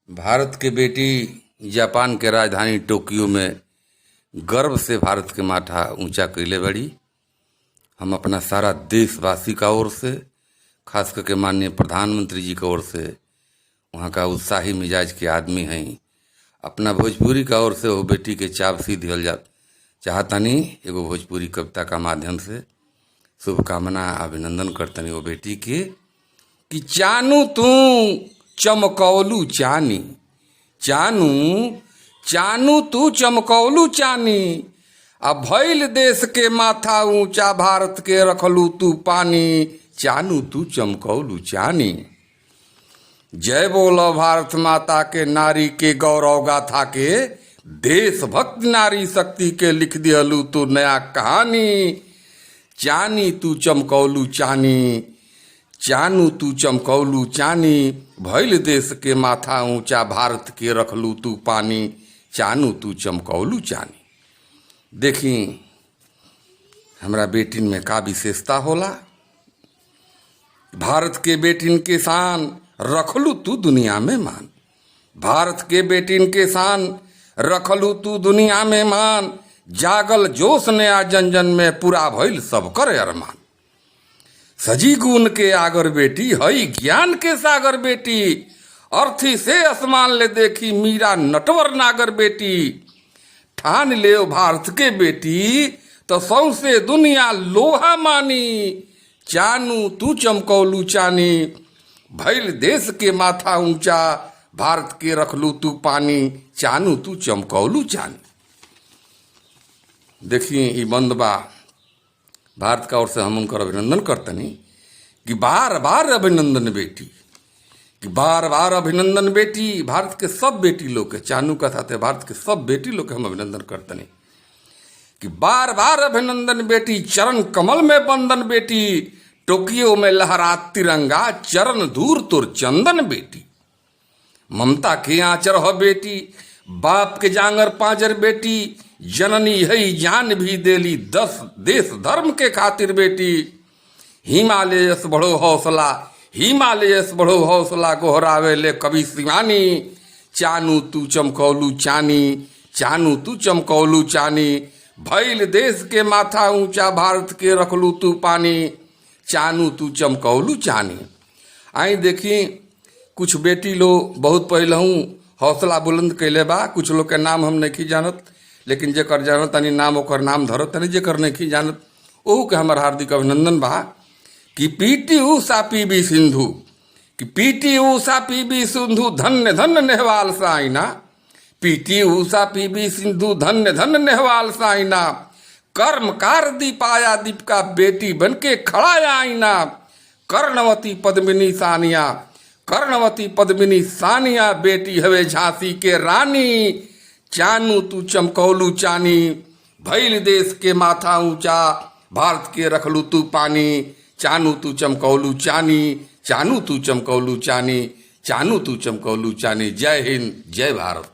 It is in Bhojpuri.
भारत के बेटी जापान के राजधानी टोक्यो में गर्व से भारत के माथा ऊंचा कैले बड़ी। हम अपना सारा देशवासी का ओर से, खास करके माननीय प्रधानमंत्री जी का ओर से, वहाँ का उत्साही मिजाज के आदमी हैं, अपना भोजपुरी का ओर से वो बेटी के चाबसी दिहल जा चाहतनी एगो भोजपुरी कविता का माध्यम से शुभकामना अभिनंदन करतनी वो बेटी के कि चानू तू चमकौलू चानी, चानू चानू तू चमकौलू चानी, अब भइल देश के माथा ऊंचा भारत के रखलू तू पानी, चानू तू चमकौलू चानी। जय बोलो भारत माता के, नारी के गौरव गाथा के, देशभक्त नारी शक्ति के लिख दियलू तू नया कहानी, चानी तू चमकौलू चानी, चानू तू चमकौलू चानी, भइल देश के माथा ऊंचा भारत के रखलू तू पानी, चानू तू चमकौलू चानी। देखी हमरा बेटिन में का विशेषता होला। भारत के बेटिन के शान रखलू तू दुनिया में मान, भारत के बेटिन के शान रखलू तू दुनिया में मान, जागल जोश नया जन जन में पूरा भइल सब कर अरमान। सजी गुण के आगर बेटी हई ज्ञान के सागर बेटी, अर्थी से आसमान ले देखी मीरा नटवर नागर बेटी, ठान ले भारत के बेटी तो सौसे दुनिया लोहा मानी, चानू तू चमकौलू चानी, भइल देश के माथा ऊंचा भारत के रखलू तू पानी, चानू तू चमकौलू चानी। देखिए ये बंद बा भारत का ओर से हम उनकर अभिनंदन करतनी कि बार बार अभिनंदन बेटी, कि बार बार अभिनंदन बेटी। भारत के सब बेटी लोग के, चानू का साथ भारत के सब बेटी लोग के हम अभिनंदन करतनी कि बार बार अभिनंदन बेटी। चरण कमल में बंदन बेटी, टोक्यो में लहरा तिरंगा, चरण दूर तुर चंदन बेटी। ममता के आंचर हो बेटी, बाप के जांगर पांजर बेटी, जननी है जान भी देली 10 देश धर्म के खातिर बेटी। हिमालयस बढ़ो हौसला, हिमालयस बढ़ो हौसला, गोहरावे ले कवि शिवानी, चानू तू चमकौलू चानी, चानू तू चमकौलू चानी, भइल देश के माथा ऊंचा भारत के रखलू तू पानी, चानू तू चमकौलू चानी। आई देखी कुछ बेटी लोग बहुत पहले हौसला बुलंद कैले बा। कुछ लोग के नाम हम नहीं जानत, लेकिन जेकर जानत तनी नाम ओकर नाम धरत तनी, जेकर नहीं जानत ओहू के हमार हार्दिक अभिनंदन बा। कि पीटी उषा पीवी सिंधु, कि पीटी उषा पीवी सिंधु, धन्य धन्य नेहवाल साइना, पीटी उषा पीवी सिंधु, धन्य धन्य नेहवाल साइना, कर्मकार दीपाया दीपिका बेटी बनके खड़ा आईना, कर्णवती पद्मिनी सानिया, कर्णवती पद्मिनी सानिया बेटी हवे झांसी के रानी, चानू तू चमकौलू चानी, भइल देश के माथा ऊंचा भारत के रखलू तू पानी, चानू तू चमकौलू चानी, चानू तू चमकौलू चानी, चानू तू चमकौलू चानी। जय हिंद, जय भारत।